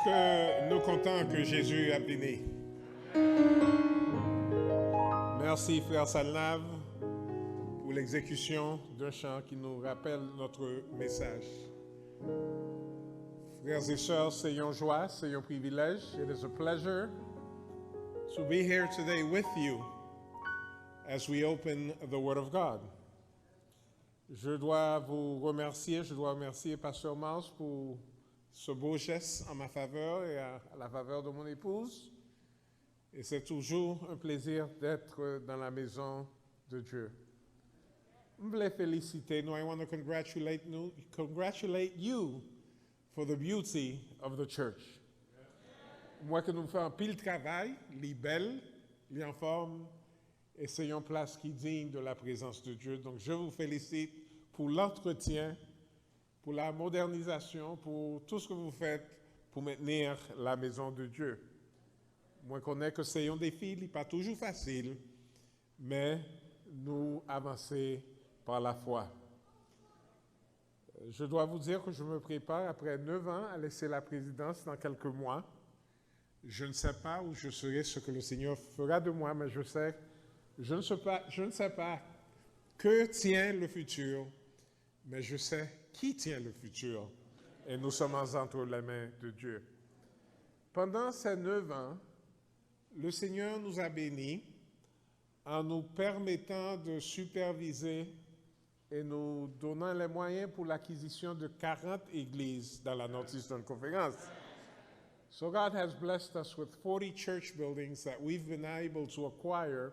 Est-ce que nous comptons que Jésus a béni? Merci, frère Salnav, pour l'exécution d'un chant qui nous rappelle notre message. Frères et sœurs, c'est une joie, c'est un privilège. It is a pleasure to be here today with you as we open the Word of God. Je dois vous remercier, je dois remercier Pasteur Mars pour ce beau geste en ma faveur et à la faveur de mon épouse. Et c'est toujours un plaisir d'être dans la maison de Dieu. Je voulais féliciter nous. I want to congratulate you for the beauty of the church. Moi que nous faisons un pile travail, les belles, les en forme, et c'est une place qui est digne de la présence de Dieu. Donc je vous félicite pour l'entretien, pour la modernisation, pour tout ce que vous faites pour maintenir la maison de Dieu. Moi, je connais que c'est un défi, il n'est pas toujours facile, mais nous avançons par la foi. Je dois vous dire que je me prépare, après 9 ans, à laisser la présidence dans quelques mois. Je ne sais pas où je serai, ce que le Seigneur fera de moi, mais je ne sais pas que tient le futur, mais je sais qui tient le futur. Et nous sommes entre les mains de Dieu. Pendant ces 9 ans, le Seigneur nous a bénis en nous permettant de superviser et nous donnant les moyens pour l'acquisition de 40 églises dans la Northeastern Conference. So God has blessed us with 40 church buildings that we've been able to acquire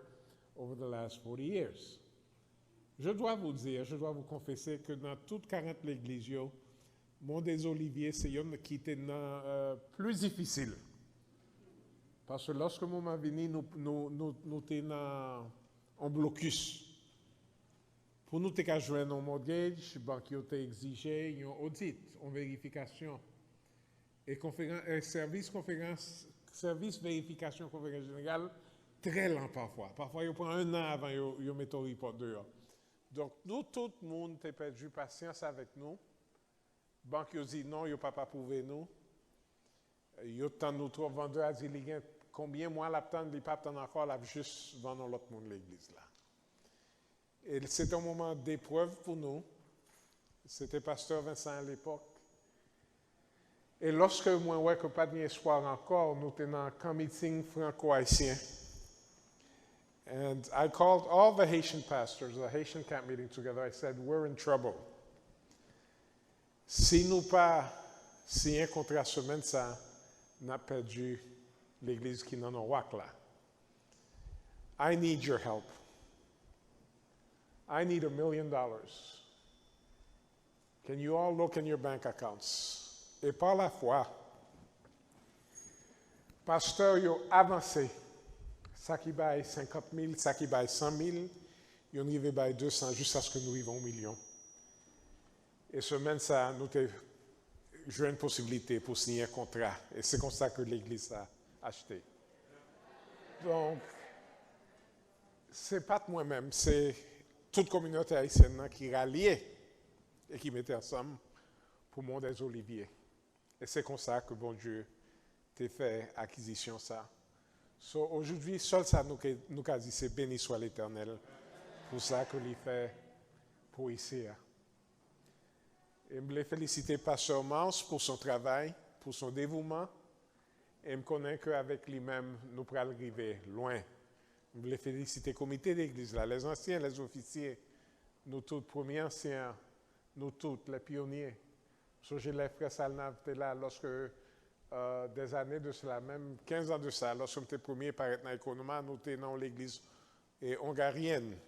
over the last 40 years. Je dois vous dire, je dois vous confesser que dans toutes 40 églises, mon des Oliviers, c'est une qui était plus difficile. Parce que lorsque nous sommes venus, nous étions en blocus. Pour nous, nous avons joué un mortgage, le banquier a exigé un audit, une vérification. Et service vérification, conférence générale, très lent parfois. Parfois, il prend 1 an avant de mettre un report dehors. Donc, nous, tout le monde a perdu patience avec nous. Le banquier a dit non, il n'a pas prouvé nous. Il y a tant de notre vendeur a dit combien moi l'attendre, il n'a pas attendre encore, il a juste vendre l'autre monde l'église là. Et c'est un moment d'épreuve pour nous. C'était pasteur Vincent à l'époque. Et lorsque moi ouais que pas d'espoir encore, nous étions dans un camp meeting franco-haïtien. And I called all the Haitian pastors, the Haitian camp meeting together. I said, we're in trouble. Si nous pas signé un contrat semaine, ça n'a perdu l'église qui n'en a pas là. I need your help. I need $1 million. Can you all look in your bank accounts? Et par la foi, pasteur, il a avancé. Ça qui baille 50 000, ça qui baille 100 000, il y en a 200 jusqu'à ce que nous arrivions au million. Et semaine, ça, nous avons joué une possibilité pour signer un contrat. Et c'est comme ça que l'Église a acheté. Donc, ce n'est pas moi-même, c'est toute communauté haïtienne qui ralliait et qui mettait ensemble pour le monde des Oliviers. Et c'est comme ça que bon Dieu t'a fait acquisition ça. So, aujourd'hui, seul ça nous a dit, c'est béni soit l'Éternel pour ça que l'il fait pour ici. Et je voulais féliciter Pasteur Mars pour son travail, pour son dévouement. Et je connais qu'avec lui-même, nous pourrons arriver loin. Je voulais féliciter le comité d'église, les anciens, les officiers, nous tous, premiers anciens, nous tous, les pionniers. So, j'ai les frères Salnav étaient là lorsque des années de cela, même 15 ans de ça, lorsque nous étions premiers par être dans l'économie, nous étions dans l'église hongarienne.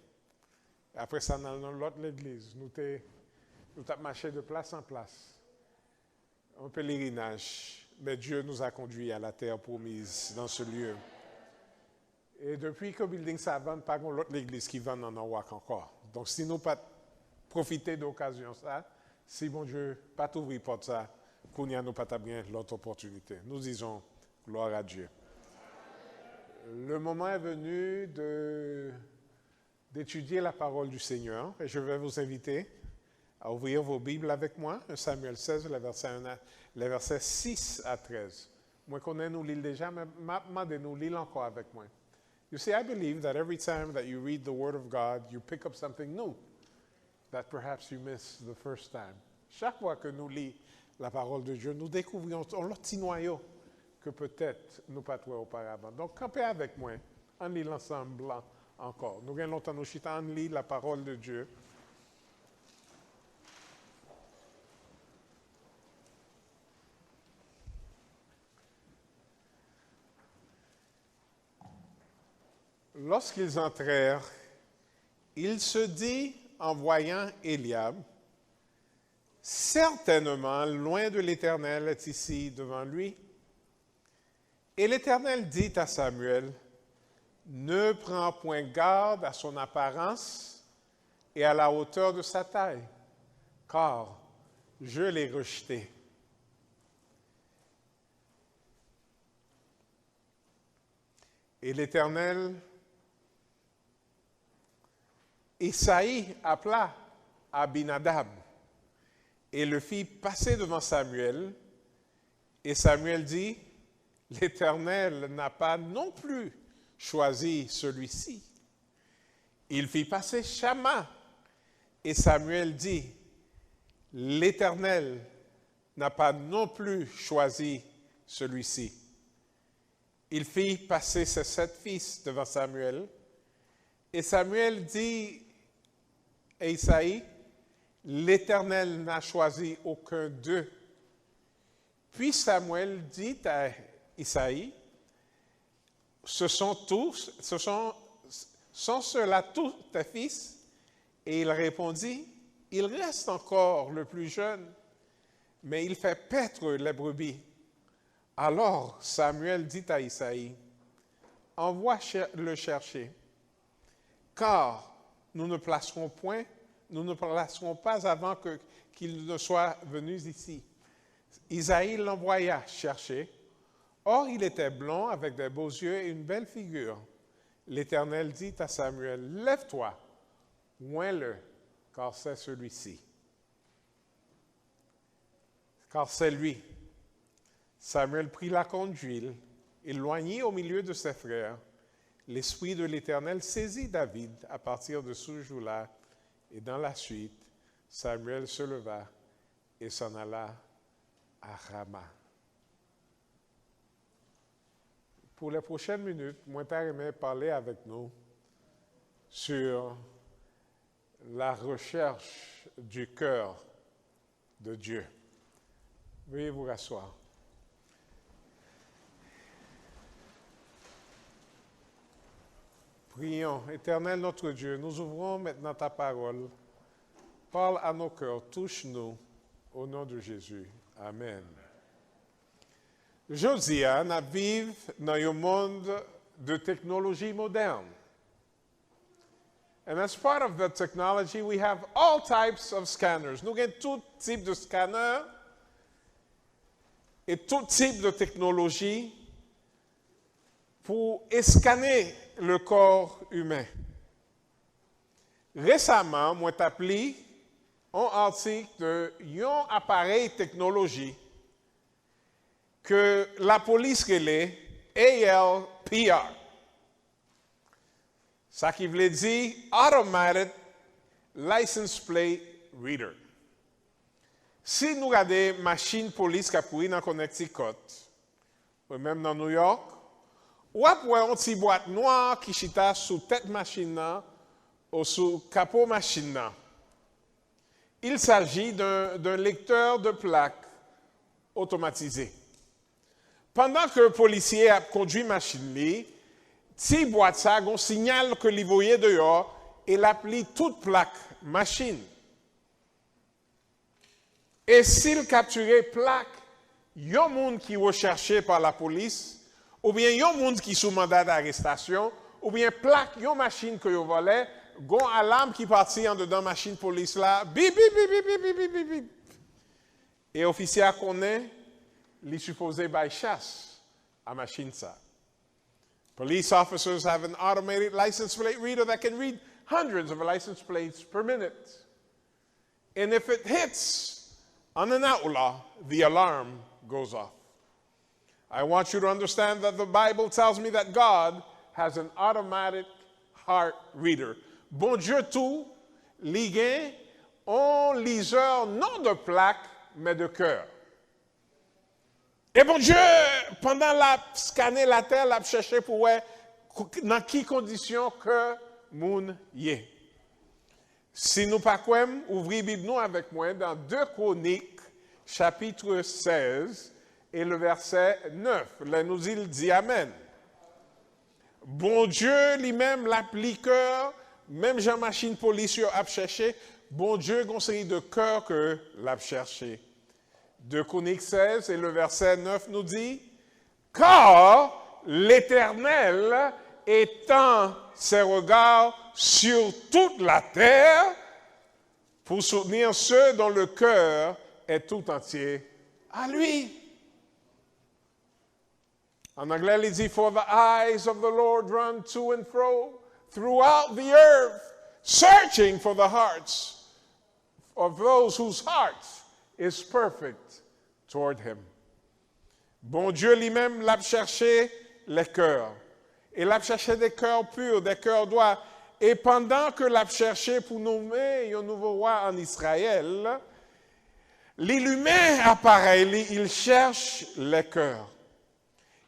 Après ça, dans l'autre église, nous avons marché de place en place. Un pèlerinage. Mais Dieu nous a conduits à la terre promise dans ce lieu. Et depuis que le building ça vend, pas l'autre église qui vend en Norwalk encore. Donc si nous pas profiter de l'occasion ça, si bon Dieu pas t'ouvrir porte ça, qu'on y a nous pas bien l'autre opportunité. Nous disons gloire à Dieu. Le moment est venu d'étudier la parole du Seigneur et je vais vous inviter à ouvrir vos Bibles avec moi, 1 Samuel 16, les versets 6 à 13. Moi connais nous lire déjà, mais demandez-nous lire encore avec moi. You see, I believe that every time that you read the Word of God, you pick up something new that perhaps you missed the first time. Chaque fois que nous lisons la parole de Dieu, nous découvrons un petit noyau que peut-être nous pas trouvé auparavant. Donc, campez avec moi, on lit l'ensemble encore. Nous avons longtemps nous chita, on lit la parole de Dieu. Lorsqu'ils entrèrent, il se dit en voyant Éliab, « Certainement, loin de l'Éternel est ici devant lui. » Et l'Éternel dit à Samuel, « Ne prends point garde à son apparence et à la hauteur de sa taille, car je l'ai rejeté. » Et l'Éternel, Isaïe appela Abinadab et le fit passer devant Samuel. Et Samuel dit, l'Éternel n'a pas non plus choisi celui-ci. Il fit passer Shama. Et Samuel dit, l'Éternel n'a pas non plus choisi celui-ci. Il fit passer ses 7 fils devant Samuel. Et Samuel dit à Isaïe, l'Éternel n'a choisi aucun d'eux. Puis Samuel dit à Isaïe, sont ceux-là tous tes fils? Et il répondit, il reste encore le plus jeune, mais il fait paître les brebis. Alors Samuel dit à Isaïe, envoie le chercher, car nous ne placerons pas avant qu'il ne soit venu ici. Isaïe l'envoya chercher. Or, il était blond, avec des beaux yeux et une belle figure. L'Éternel dit à Samuel, lève-toi, oins-le, car c'est celui-ci. Car c'est lui. Samuel prit la corne d'huile, éloigné au milieu de ses frères. L'Esprit de l'Éternel saisit David à partir de ce jour-là, et dans la suite, Samuel se leva et s'en alla à Rama. Pour les prochaines minutes, moi, j'aimerais parler avec nous sur la recherche du cœur de Dieu. Veuillez vous rasseoir. Prions, Éternel notre Dieu, nous ouvrons maintenant ta parole. Parle à nos cœurs, touche-nous au nom de Jésus. Amen. Josia nous vivons dans un monde de technologie moderne. And as part of that technology, we have all types of scanners. Nous avons tout type de scanners et tout type de technologie pour scanner le corps humain. Récemment, moi, j'ai appelé un article d'un appareil technologie que la police relève ALPR. Ça qui veut dire Automated License Plate Reader. Si nous regardons une machine police qui a couru dans Connecticut, ou même dans New York, ou après une petite boîte noire qui chita sous tête machine ou sous capot machine. Il s'agit d'un lecteur de plaques automatisé. Pendant que le policier a conduit la machine, si boîte ça, on signale que il voyait dehors et l'appli toute plaque machine. Et s'il capturait plaque, il y a un monde qui est recherché par la police, ou bien il y a un monde qui est sous mandat d'arrestation, ou bien plaque, il y a une machine que vous volez, il y a une alarme qui partit en dedans machine police là, bip, bip, bip, bip, bip, bip, bip, bip. Et l'officier connaît, il est supposé by chasse à machine ça. Police officers have an automated license plate reader that can read hundreds of license plates per minute. And if it hits on an outlaw, the alarm goes off. I want you to understand that the Bible tells me that God has an automatic heart reader. Bon Dieu tout, li gen, un liseur non de plaque, mais de cœur. Et bon Dieu, pendant la scanner la terre, l'a cherché pour voir dans quelles conditions que moun yé. Si nous pas quoi, ouvrez Bible nous avec moi dans 2 Chroniques, chapitre 16 et le verset 9. Là nous il dit Amen. Bon Dieu lui-même l'appliqueur, même Jean-Machine policier a cherché, bon Dieu conseille de cœur que l'a cherché. 2 Chroniques 16 et le verset 9 nous dit, car l'Éternel étend ses regards sur toute la terre pour soutenir ceux dont le cœur est tout entier à lui. En anglais, il dit, for the eyes of the Lord run to and fro throughout the earth, searching for the hearts of those whose hearts is perfect toward him. Bon Dieu lui-même l'a cherché les cœurs. Et l'a cherché des cœurs purs, des cœurs droits. Et pendant que l'a cherché pour nommer un nouveau roi en Israël, l'humain apparaît, il cherche les cœurs.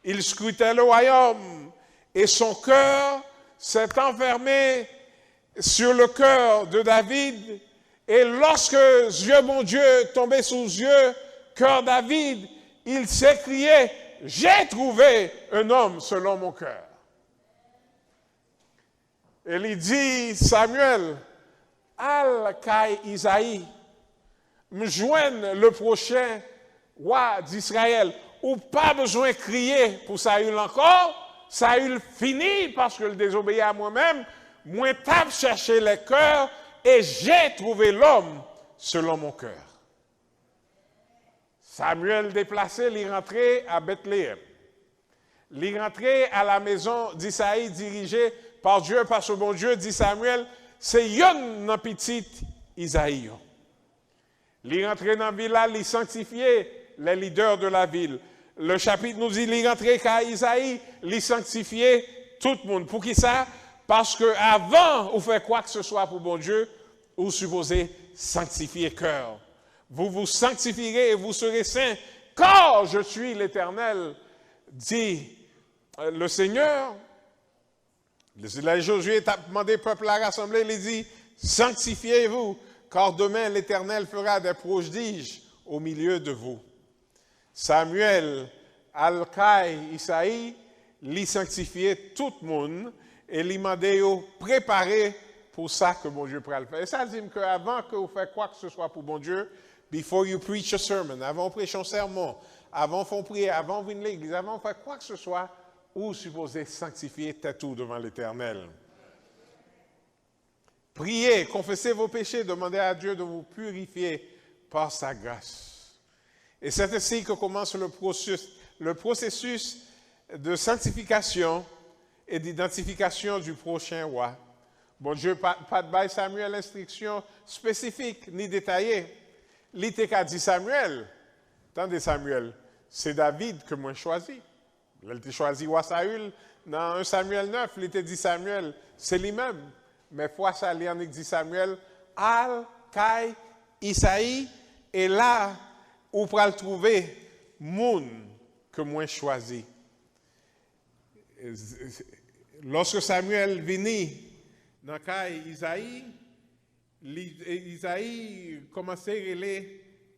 Il scrutait le royaume et son cœur s'est enfermé sur le cœur de David. Et lorsque Dieu, mon Dieu, tombait sous yeux, cœur David, il s'écriait, j'ai trouvé un homme selon mon cœur. Et il dit, Samuel, al kai Isaïe, me joigne le prochain roi d'Israël. Ou pas besoin de crier pour Saül encore, Saül finit parce que le désobéit à moi-même, moi tape chercher les cœurs et j'ai trouvé l'homme selon mon cœur. Samuel déplacé, il rentrait à Bethléem. Il rentrait à la maison d'Isaïe dirigée par Dieu, par ce bon Dieu, dit Samuel, c'est yon nan petit Isaïe. Il rentrait dans la ville, il sanctifiait les leaders de la ville. Le chapitre nous dit, il rentrait qu'à Isaïe, il sanctifiait tout le monde. Pour qui ça? Parce que avant vous faire quoi que ce soit pour bon Dieu, vous supposez sanctifier cœur. Vous vous sanctifierez et vous serez saints, car je suis l'Éternel, dit le Seigneur. Là, Josué a demandé au peuple à rassembler, il dit, sanctifiez-vous, car demain l'Éternel fera des prodiges au milieu de vous. Samuel, Al-Kai, Isaïe, lui sanctifiait tout le monde et lui demandait de préparer pour ça que bon Dieu pourrait le faire. Et ça dit qu'avant que vous faites quoi que ce soit pour bon Dieu, before you preach a sermon, avant de prêcher un sermon, avant de prier, avant de venir à l'église, avant de faire quoi que ce soit, vous supposez sanctifier tout devant l'Éternel. Priez, confessez vos péchés, demandez à Dieu de vous purifier par sa grâce. Et c'est ainsi que commence le processus de sanctification et d'identification du prochain roi. Bon Dieu, pas de bail Samuel l'instruction spécifique ni détaillée. L'ITK dit Samuel, attendez Samuel, c'est David que moi choisi. Il a choisi roi Saül. Dans 1 Samuel 9, il était dit Samuel, c'est lui-même. Mais fois ça, il en dit Samuel, Al, Kai, Isaïe, et là, où pour le trouver, moun que moi choisi. Lorsque Samuel venait dans Kai Isaïe, Isaïe commençait à relire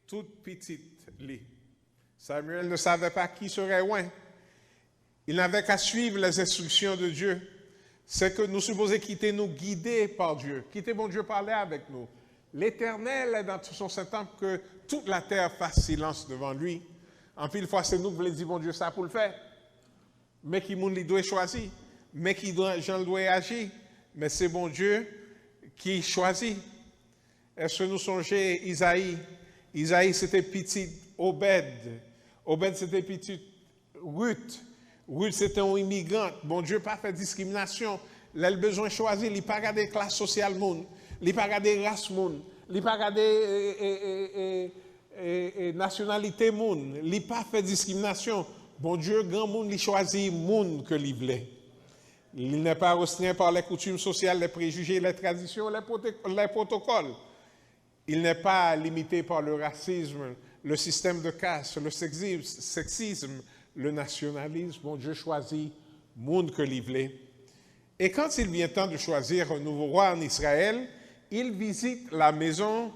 toute petite. Samuel ne savait pas qui serait loin. Il n'avait qu'à suivre les instructions de Dieu. C'est que nous supposons quitter nous guider par Dieu. Quitter bon Dieu parler avec nous. L'Éternel est dans tout son Saint-Temple que toute la terre fasse silence devant lui. En pile fois, c'est nous qui voulons dire, bon Dieu, ça pour le faire. Mais qui moun li doit choisir. Mais qui Jean doit agir. Mais c'est bon Dieu qui choisit. Est-ce que nous songeons Isaïe? Isaïe, c'était petit Obed. Obed, c'était petit Ruth. Ruth, c'était un immigrant. Bon Dieu, pas fait discrimination. Il a besoin de choisir. Il n'a pas regardé classe sociale, il n'a pas regardé race, Il n'a pas regardé nationalité moun. Il n'a pas fait discrimination. Bon Dieu, grand monde, il choisit moun que il voulait. Il n'est pas restreint par les coutumes sociales, les préjugés, les traditions, les protocoles. Il n'est pas limité par le racisme, le système de caste, le sexisme, le nationalisme. Bon Dieu choisit monde que il voulait. Et quand il vient temps de choisir un nouveau roi en Israël, il visite la maison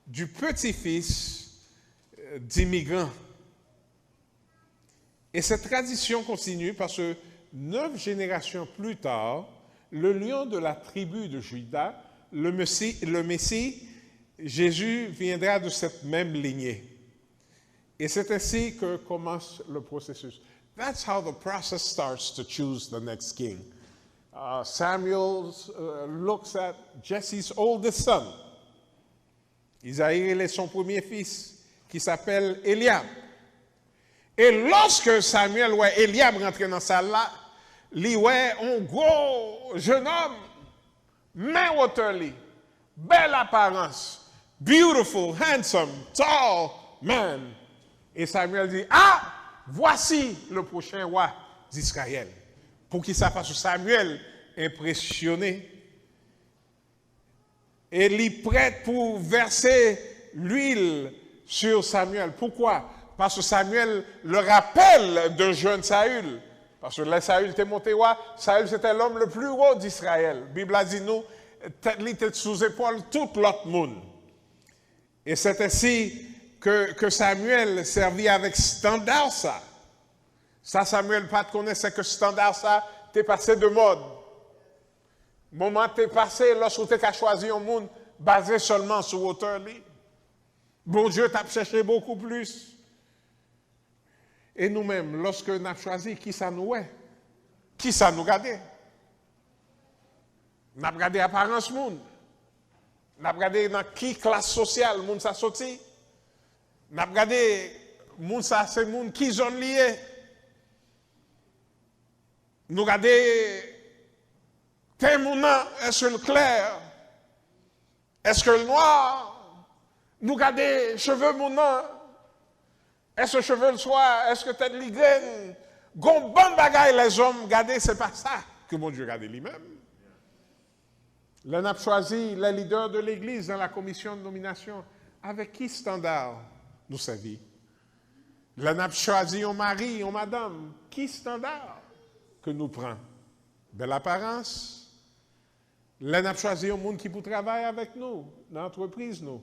du petit-fils d'immigrants. Et cette tradition continue parce que 9 générations plus tard, le lion de la tribu de Juda, le Messie, Jésus viendra de cette même lignée. Et c'est ainsi que commence le processus. That's how the process starts to choose the next king. Samuel looks at Jesse's oldest son. Isaïe est son premier fils, qui s'appelle Eliab. Et lorsque Samuel voit Eliab rentrer dans la salle là, il voit un gros jeune homme, main hauteur, belle apparence, beautiful, handsome, tall man. Et Samuel dit, ah, voici le prochain roi d'Israël. Pour qu'il sache Samuel impressionné. Et il est prêt pour verser l'huile sur Samuel. Pourquoi? Parce que Samuel le rappelle d'un jeune Saül. Parce que là, Saül était monté roi. Saül, c'était l'homme le plus haut d'Israël. La Bible a dit nous, il était sous épaule tout l'autre monde. Et c'est ainsi que Samuel servit avec standard ça. Ça, Samuel, pas de connaître, que standard ça, t'es passé de mode. Moment t'es passé lorsque tu as choisi un monde basé seulement sur hauteur. Bon Dieu t'a cherché beaucoup plus. Et nous-mêmes, lorsque nous avons choisi qui ça nous est, qui ça nous regarde, nous avons regardé l'apparence monde, nous avons regardé dans qui classe sociale monde ça sorti, nous avons regardé monde ça c'est monde qui zone lié, nous regardons tes monde est-ce que le clair, est-ce que le noir, nous regardons cheveux monde. Est-ce que cheveux le soir? Est-ce que tête de graine? Gon bon bagaille les hommes, regardez, c'est pas ça que mon Dieu regarde lui-même. L'on a choisi les leaders de l'Église dans la commission de nomination. Avec qui standard nous servir? L'on a choisi un mari, une madame. Qui standard que nous prend? Belle apparence. L'on a choisi un monde qui peut travailler avec nous, dans l'entreprise nous.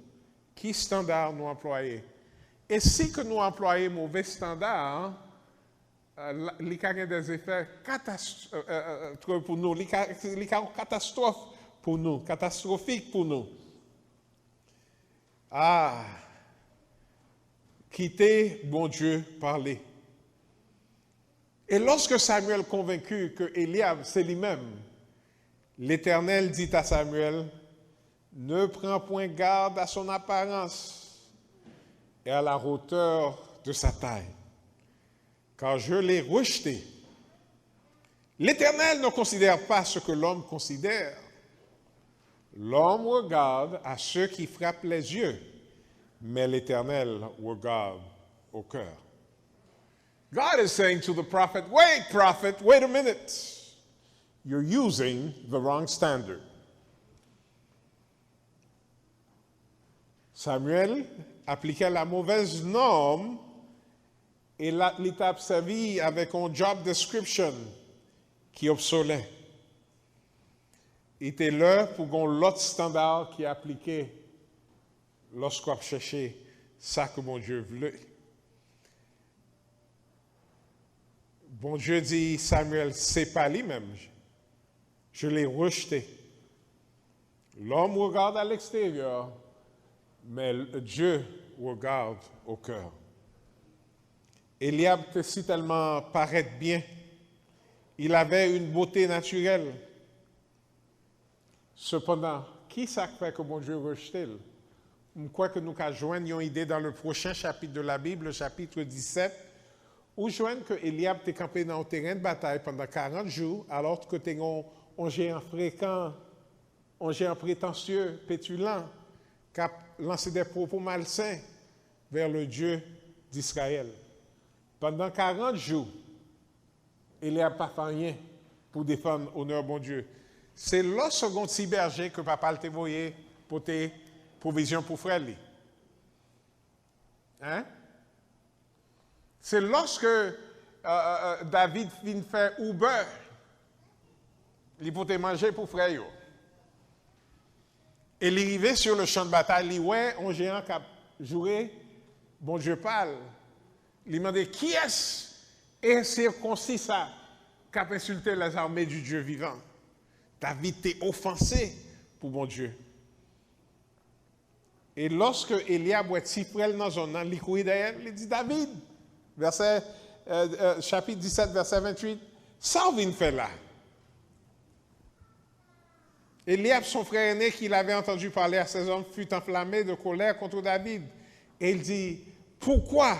Qui standard nous employer? Et si que nous employons mauvais standards, il y a des effets pour nous, il y a une catastrophe pour nous, catastrophique pour nous. Ah, quitter bon Dieu parler. Et lorsque Samuel convaincu que Eliab c'est lui-même, l'Éternel dit à Samuel, ne prends point garde à son apparence et à la hauteur de sa taille, car je l'ai rejeté. L'Éternel ne considère pas ce que l'homme considère. L'homme regarde à ceux qui frappent les yeux, mais l'Éternel regarde au cœur. God is saying to the prophet, wait a minute. You're using the wrong standard. Samuel appliquait la mauvaise norme et l'étape servi avec un job description qui est obsolète. Il était l'heure pour qu'on l'autre standard qui est appliqué lorsqu'on cherchait ça que mon Dieu voulait. Bon Dieu dit, Samuel, c'est pas lui-même. Je l'ai rejeté. L'homme regarde à l'extérieur, mais Dieu regarde au cœur. Eliab était si tellement paraît bien. Il avait une beauté naturelle. Cependant, qui ça fait que mon Dieu rejette? Je crois que nous avons joindre une idée dans le prochain chapitre de la Bible, le chapitre 17, où joindre que Eliab était campé dans un terrain de bataille pendant 40 jours, alors que tu un géant fréquent, un géant prétentieux, pétulant, qui a lancé des propos malsains vers le Dieu d'Israël. Pendant 40 jours, il n'a pas fait rien pour défendre l'honneur bon Dieu. C'est le second si berger que papa t'a envoyé pour tes provisions pour frère. Hein? C'est lorsque David vient faire Uber, il peut manger pour frère. Et il est arrivé sur le champ de bataille, il ouais, un géant qui a joué, bon Dieu parle. Il m'a dit, qui est-ce et circoncis ça qui a insulté les armées du Dieu vivant? David t'est offensé pour bon Dieu. Et lorsque Eliab est si près dans zone, il court derrière, il dit David, chapitre 17, verset 28, ça vient faire là. Eliab, son frère aîné, qu'il avait entendu parler à ses hommes, fut enflammé de colère contre David. Et il dit, pourquoi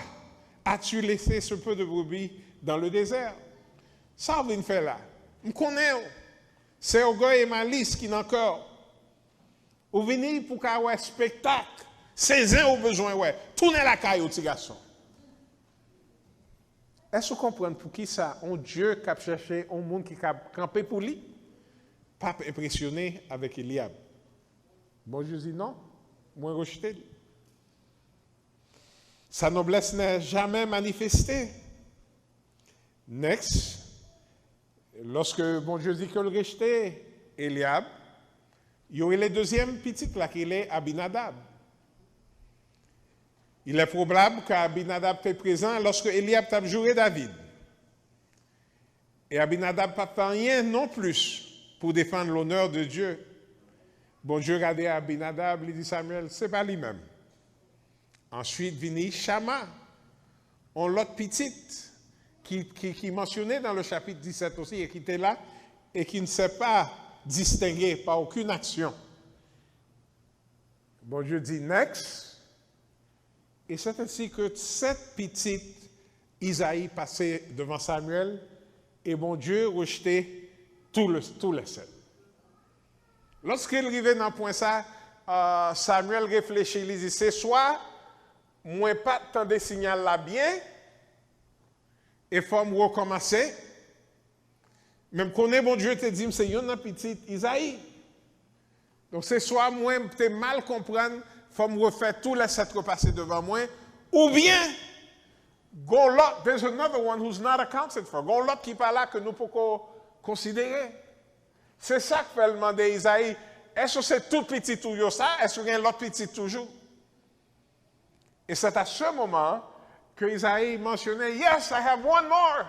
as-tu laissé ce peu de brebis dans le désert? Ça vient faire là. Je connais. C'est orgueil et malice qui n'ont encore. Ou venir pour qu'il y ait un spectacle. C'est un au besoin, ouais. Tournez la caille au petit garçon. Est-ce que vous comprenez pour qui ça? Un Dieu qui a cherché un monde qui a campé pour lui? Pas impressionné avec Eliab. Bon Dieu dit non, moi rejeté. Sa noblesse n'est jamais manifestée. Next, lorsque bon Dieu dit que le rejeté, Eliab, il y aurait le deuxième petit là qui est Abinadab. Il est probable qu'Abinadab était présent lorsque Eliab a juré David. Et Abinadab n'a pas fait rien non plus pour défendre l'honneur de Dieu. Bon Dieu regardait Abinadab, il dit Samuel, c'est pas lui-même. Ensuite, vient Shama, on l'autre petite, qui mentionnait dans le chapitre 17 aussi, et qui était là, et qui ne s'est pas distingué par aucune action. Bon Dieu dit next. Et c'est ainsi que cette petite Isaïe passait devant Samuel, et bon Dieu rejetait tout le sel. Lorsqu'il arrivait dans le point ça, Samuel réfléchit, il dit, c'est soit, moi pas tant de signal là bien, et faut me recommencer, même qu'on est bon Dieu te dit, c'est une petite Isaïe. Donc c'est soit moi, te mal comprendre, faut me refaire tout les sept repasser devant moi, ou bien, there's another one who's not accounted for. Gon l'autre qui pas là que nous pouvons considérer. C'est ça que fait demander Isaïe. Est-ce que c'est tout petit toujours ça? Est-ce qu'il y a l'autre petit toujours? Et c'est à ce moment que Isaïe mentionnait, yes, I have one more.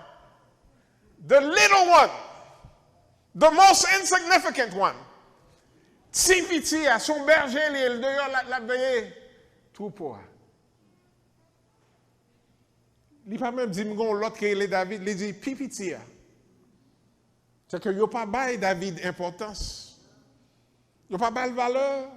The little one. The most insignificant one. Si petit à son berger, il dehors la veille, troupeau. Il n'a pas même dit, l'autre qui est David, il dit, petit. C'est que il n'y a pas bail David importance. Il n'y a pas bail valeur.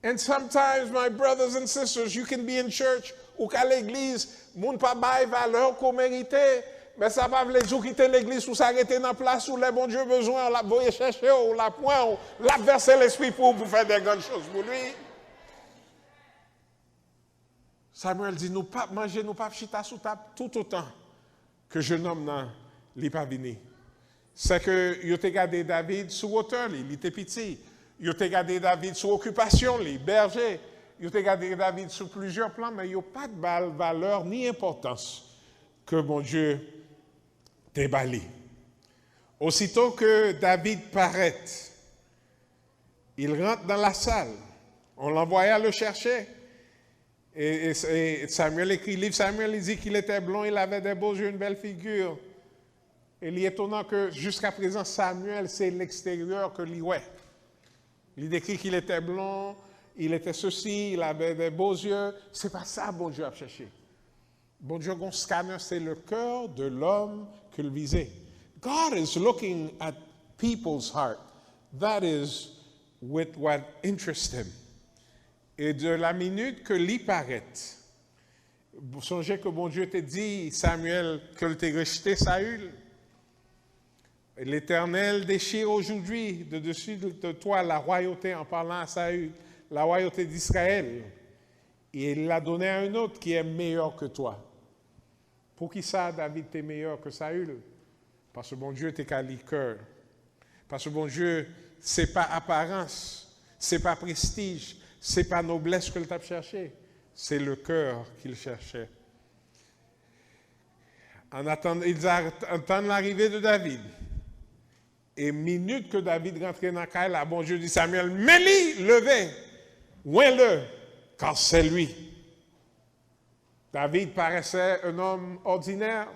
And sometimes, my brothers and sisters, you can be in church ou qu'à l'église, moun pas bail valeur qu'on méritait. Mais ça va veut dire quitter l'église ou s'arrêter dans la place où les bons Dieu besoin, la voyer chercher, ou la point, ou la verser l'esprit pour faire des grandes choses pour lui. Samuel dit, nous pas manger, nous pas chita sous table tout autant que jeune homme n'a pas venu. C'est que il a gardé David sous hauteur, il était petit. Il a gardé David sous occupation, les berger. Il a gardé David sous plusieurs plans, mais il n'y a pas de valeur ni importance que mon Dieu t'ait bali. Aussitôt que David paraît, il rentre dans la salle. On l'envoya le chercher. Et Samuel écrit, livre Samuel, il dit qu'il était blond, il avait des beaux yeux, une belle figure. Et il est étonnant que jusqu'à présent, Samuel, c'est l'extérieur que lui voit. Il décrit qu'il était blond, il était ceci, il avait des beaux yeux. C'est pas ça, bon Dieu a cherché. Bon Dieu, son scanner, c'est le cœur de l'homme qu'il visait. God is looking at people's heart. That is with what interests him. Et de la minute que lui paraît, vous songez que bon Dieu t'a dit, Samuel, que tu as rejeté Saül. L'Éternel déchire aujourd'hui de dessus de toi la royauté en parlant à Saül. la royauté d'Israël. Et il l'a donné à un autre qui est meilleur que toi. Pour qui ça, David, t'es meilleur que Saül? Parce que bon Dieu, t'es qu'à cœur. Parce que bon Dieu, c'est pas apparence, c'est pas prestige, c'est pas noblesse que t'a cherché, c'est le cœur qu'il cherchait. Ils attendent l'arrivée de David. Et minute que David rentrait dans la caille, là, bon Dieu dit Samuel, mets-le, levez, ouin-le, car c'est lui. David paraissait un homme ordinaire,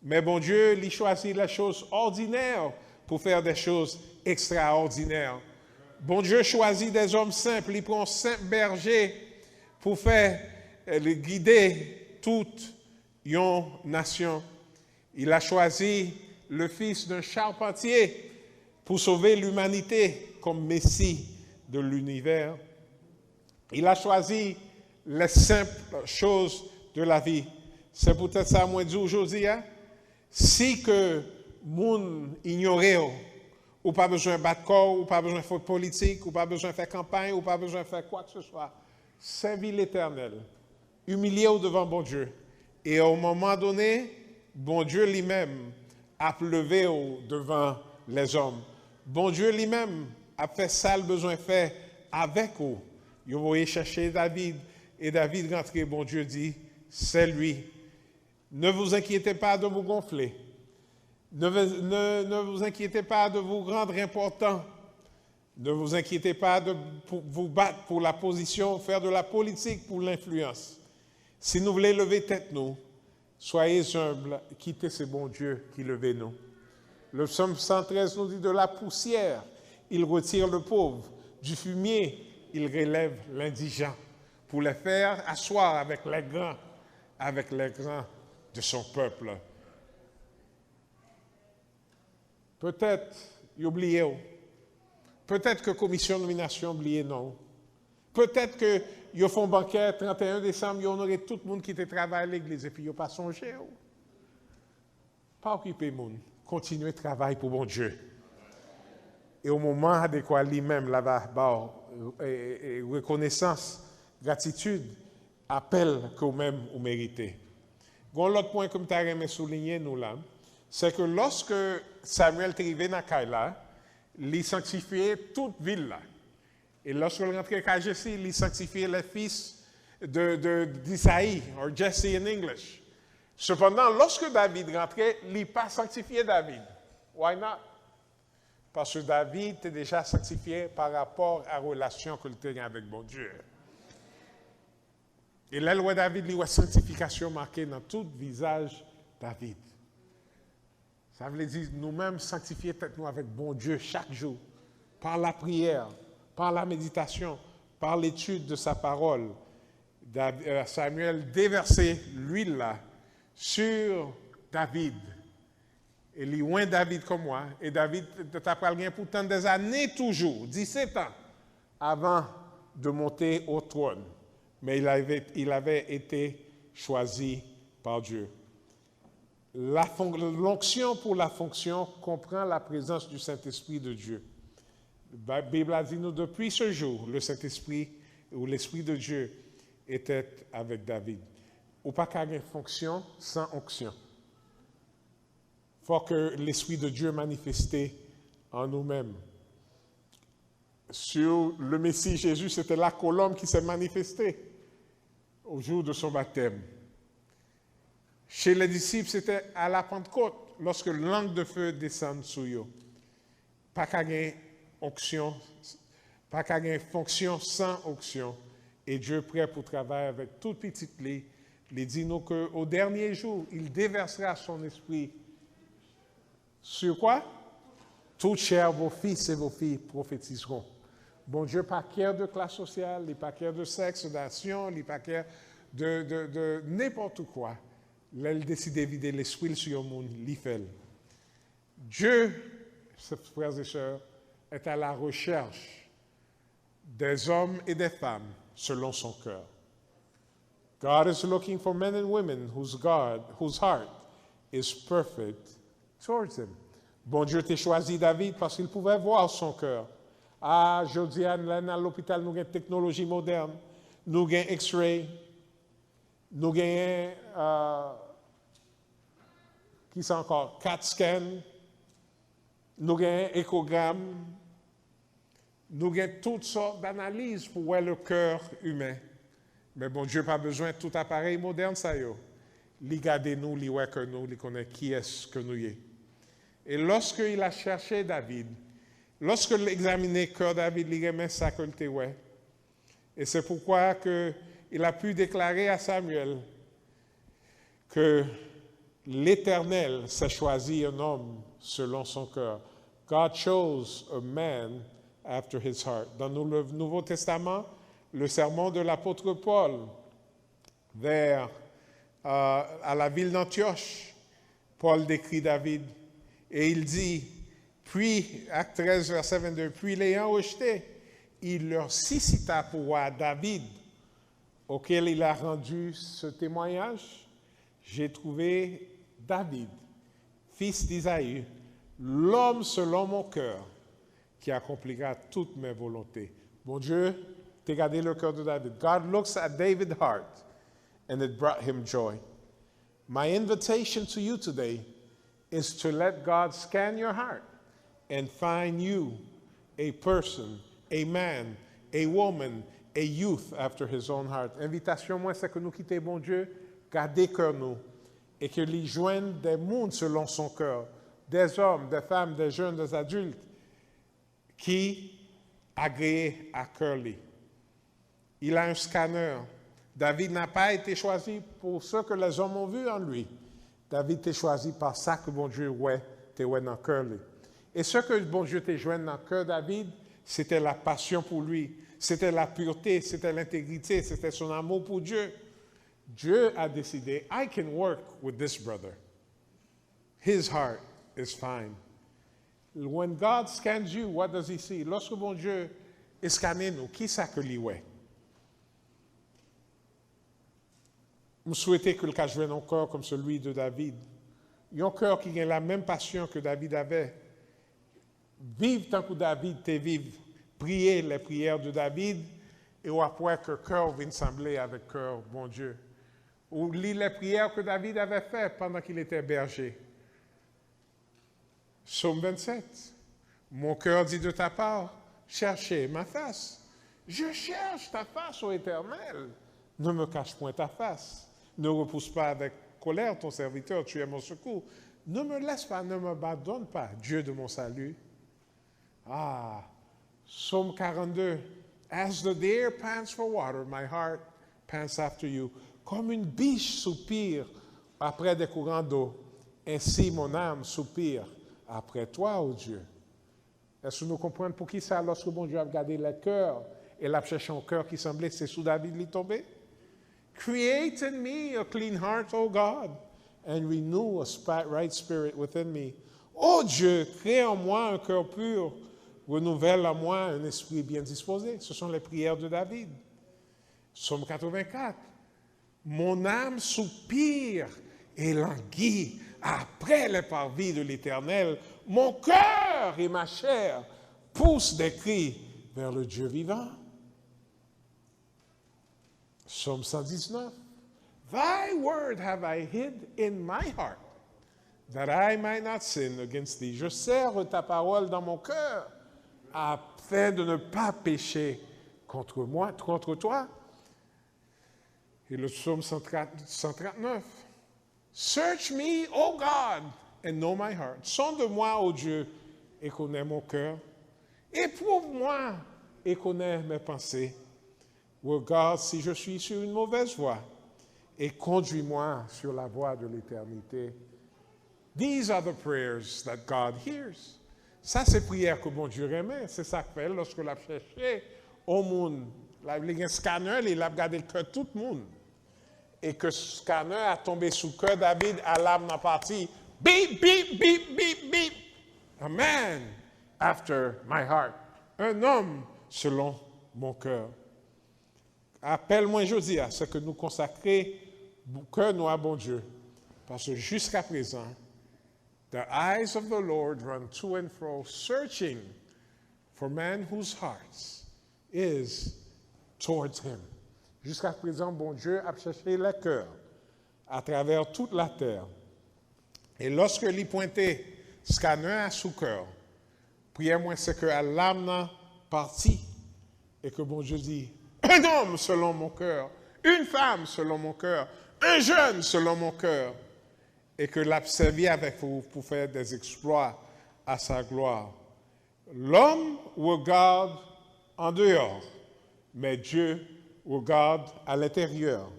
mais bon Dieu lui choisit les choses ordinaires pour faire des choses extraordinaires. Bon Dieu choisit des hommes simples, il prend 5 bergers pour faire guider toute une nation. Il a choisi le fils d'un charpentier pour sauver l'humanité comme Messie de l'univers. Il a choisi les simples choses de la vie. C'est peut-être ça, moi, dis aujourd'hui, hein? Si que moun ignorait, ou pas besoin de battre corps, ou pas besoin de faire politique, ou pas besoin de faire campagne, ou pas besoin de faire quoi que ce soit, servir l'Éternel, humilié devant bon Dieu. Et au moment donné, bon Dieu lui-même a levé devant les hommes. Bon Dieu lui-même a fait ça le besoin fait avec eux. Ils vont aller chercher David, et David rentré, bon Dieu dit, c'est lui. Ne vous inquiétez pas de vous gonfler. Ne vous inquiétez pas de vous rendre important. Ne vous inquiétez pas de vous battre pour la position, faire de la politique pour l'influence. Si nous voulons lever tête, nous, soyez humbles, quittez ce bon Dieu qui levait nous. Le psaume 113 nous dit de la poussière, il retire le pauvre. Du fumier, il relève l'indigent pour les faire asseoir avec les grands de son peuple. Peut-être, ils oubliez. Peut-être que la commission de nomination oublié non. Peut-être que ils font banquet 31 décembre, ils honoré tout le monde qui était travaillé à l'église et puis ils n'ont pas songé. Pas occuper le monde. Continuez de travailler pour bon Dieu. Et au moment adéquat, lui-même, là-bas, reconnaissance, gratitude, appel que vous-même vous méritez. L'autre point que je aimé souligner, nous là, c'est que lorsque Samuel est arrivé dans Kaila, il sanctifiait toute ville là. Et lorsque il rentrait à Jesse, il sanctifiait les fils d'Isaïe, ou Jesse en English. Cependant, lorsque David rentrait, il n'a pas sanctifié David. Why not? Parce que David était déjà sanctifié par rapport à la relation qu'il tenait avec bon Dieu. Et là, le roi David, il y a une sanctification marquée dans tout visage David. Ça veut dire nous-mêmes sanctifier nous avec bon Dieu chaque jour, par la prière, par la méditation, par l'étude de sa parole. Samuel déversait l'huile là sur David. Et il oint David comme moi. Et David t'a parlé pourtant des années toujours, 17 ans, avant de monter au trône. Mais il avait été choisi par Dieu. L'onction pour la fonction comprend la présence du Saint-Esprit de Dieu. La Bible a dit nous depuis ce jour, le Saint-Esprit ou l'Esprit de Dieu était avec David. Ou pas qu'à une fonction sans onction. Il faut que l'Esprit de Dieu manifesté en nous-mêmes. Sur le Messie Jésus, c'était la colombe qui s'est manifestée au jour de son baptême. Chez les disciples, c'était à la Pentecôte, lorsque le langue de feu descend sur eux. Pas qu'à une onction, pas qu'à une fonction sans onction. Et Dieu prêt pour travailler avec toute petite lit, il dit nous qu'au dernier jour, il déversera son esprit. Sur quoi? Toute chair, vos fils et vos filles prophétiseront. Bon Dieu, pas care de classe sociale, il n'est pas care de sexe, d'action, il n'est pas care de n'importe quoi. Là, il décide d'éviter l'esprit sur le monde, il fait. Dieu, frères et sœurs, est à la recherche des hommes et des femmes selon son cœur. God is looking for men and women whose heart is perfect towards him. Bon Dieu t'a choisi David parce qu'il pouvait voir son cœur Ah, je dis à l'hôpital, nous avons une technologie moderne. Nous avons X-ray. Nous avons, qui c'est encore, CAT scan. Nous avons échogramme. Nous avons toutes sortes d'analyses pour voir le cœur humain. Mais bon, Dieu n'a pas besoin de tout appareil moderne, ça y est. Il regarde nous, il voit que nous, il connaît qui est-ce que nous sommes. Et lorsqu'il a cherché David, lorsqu'il a examiné le cœur de David, il remet ça que le ouais. Et c'est pourquoi il a pu déclarer à Samuel que l'Éternel s'est choisi un homme selon son cœur. God chose a man after his heart. Dans le Nouveau Testament, le sermon de l'apôtre Paul à la ville d'Antioche, Paul décrit David et il dit, puis, acte 13, verset 22, puis l'ayant rejeté, il leur suscita pour voir David, auquel il a rendu ce témoignage. J'ai trouvé David, fils d'Isaïe, l'homme selon mon cœur, qui accomplira toutes mes volontés. Bon Dieu, t'as regardé le cœur de David. God looks at David's heart, and it brought him joy. My invitation to you today is to let God scan your heart and find you a person, a man, a woman, a youth after his own heart. Invitation, moi, c'est que nous quittons, bon Dieu, garder cœur nous, et que lui joignent des mondes selon son cœur, des hommes, des femmes, des jeunes, des adultes, qui agréent à cœur lui. Il a un scanner. David n'a pas été choisi pour ce que les hommes ont vu en lui. David est choisi par ça que bon Dieu t'es dans le cœur lui. Et ce que bon Dieu t'es joint dans le cœur David, c'était la passion pour lui, c'était la pureté, c'était l'intégrité, c'était son amour pour Dieu. Dieu a décidé, I can work with this brother. His heart is fine. When God scans you, what does he see? Lorsque bon Dieu est scanné nous, qui ça que lui ouais? Je souhaitais que le cas jouait un cœur comme celui de David. Un cœur qui a la même passion que David avait. Vive tant que David te vive. Prier les prières de David et après que le cœur vienne sembler avec le cœur, bon Dieu. Ou lis les prières que David avait faites pendant qu'il était berger. Psaume 27. Mon cœur dit de ta part, cherchez ma face. Je cherche ta face, ô Éternel. Ne me cache point ta face. Ne repousse pas avec colère ton serviteur, tu es mon secours. Ne me laisse pas, ne m'abandonne pas, Dieu de mon salut. Ah, Psaume 42. As the deer pants for water, my heart pants after you. Comme une biche soupire après des courants d'eau, ainsi mon âme soupire après toi, ô Dieu. Est-ce que nous comprenons pour qui ça, lorsque bon Dieu a regardé le cœur, et l'a cherché un cœur qui semblait c'est sous David lui tomber? Create in me a clean heart, O God, and renew a right spirit within me. Oh Dieu, crée en moi un cœur pur, renouvelle en moi un esprit bien disposé. Ce sont les prières de David. Psaume 84. Mon âme soupire et languit après les parvis de l'Éternel. Mon cœur et ma chair poussent des cris vers le Dieu vivant. Psaume 119. Thy word have I hid in my heart, that I might not sin against thee. Je serre ta parole dans mon cœur, afin de ne pas pécher contre moi, contre toi. Et le psaume 139. Search me, O God, and know my heart. Sonde-moi, ô Dieu, et connais mon cœur. Éprouve-moi et connais mes pensées. Regarde si je suis sur une mauvaise voie et conduis-moi sur la voie de l'éternité. These are the prayers that God hears. Ça, c'est prière que bon Dieu aimait. C'est ça qu'il fait lorsque l'a cherché au monde. Il a un scanner, il a regardé le cœur de tout le monde. Et que ce scanner a tombé sous le cœur David à l'âme dans la partie. Beep, beep, beep, beep, beep. A man after my heart. Un homme selon mon cœur. Appelle-moi aujourd'hui à ce que nous consacrer cœur nous à bon Dieu. Parce que jusqu'à présent, the eyes of the Lord run to and fro, searching for man whose heart is towards him. Jusqu'à présent, bon Dieu a cherché le cœur à travers toute la terre. Et lorsque il pointait scanner à sous cœur, prière moi c'est que à l'âme partie et que bon Dieu dit un homme selon mon cœur, une femme selon mon cœur, un jeune selon mon cœur, et que l'a servi avec vous pour faire des exploits à sa gloire. L'homme regarde en dehors, mais Dieu regarde à l'intérieur.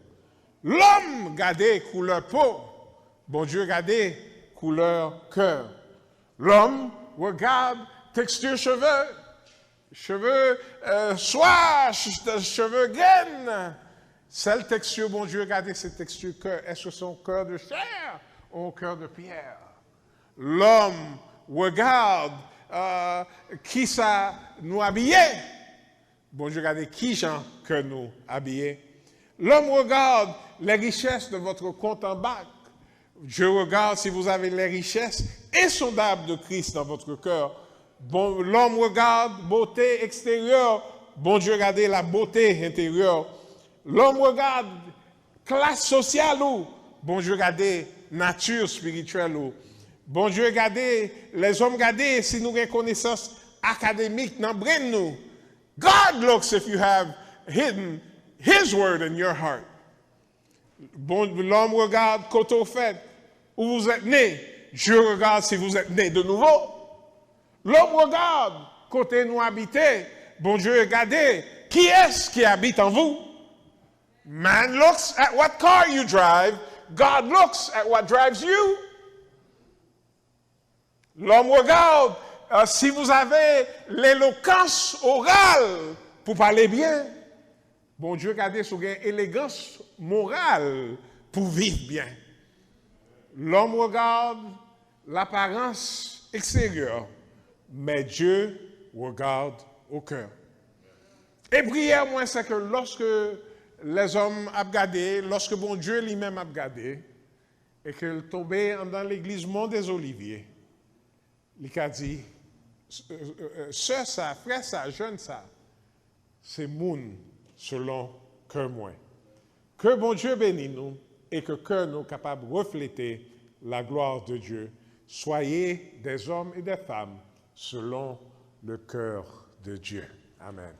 L'homme regardait couleur peau, bon Dieu regardait couleur cœur. L'homme regarde texture cheveux soie, cheveux gaines. Celle texture, bon Dieu regardait cette texture cœur. Est-ce que c'est un cœur de chair ou un cœur de pierre? L'homme regarde qui ça nous habillait. Bon Dieu regardez qui gens que nous habillait. L'homme regarde les richesses de votre compte en banque. Dieu regarde si vous avez les richesses insondables de Christ dans votre cœur. Bon, l'homme regarde beauté extérieure. Bon Dieu regarde la beauté intérieure. L'homme regarde classe sociale ou bon Dieu regarde nature spirituelle ou bon Dieu regarde les hommes regarder si nous avons une connaissance académique dans brain nous. God looks if you have hidden His word in your heart. Bon, l'homme regarde côté au fait où vous êtes né. Dieu regarde si vous êtes né de nouveau. L'homme regarde côté nous habiter. Bon Dieu regarde qui est-ce qui habite en vous. Man looks at what car you drive. God looks at what drives you. L'homme regarde si vous avez l'éloquence orale pour parler bien. Bon Dieu regarde si vous avez l'élégance morale pour vivre bien. L'homme regarde l'apparence extérieure, mais Dieu regarde au cœur. Et prière, moi, c'est que lorsque les hommes ont regardé, lorsque bon Dieu lui-même a regardé, et qu'il tombait dans l'église Mont des Oliviers, il a dit, sœur ça, frère ça, jeune ça, c'est moun selon que moi. Que bon Dieu bénisse nous et que nous capables de refléter la gloire de Dieu. Soyez des hommes et des femmes selon le cœur de Dieu. Amen.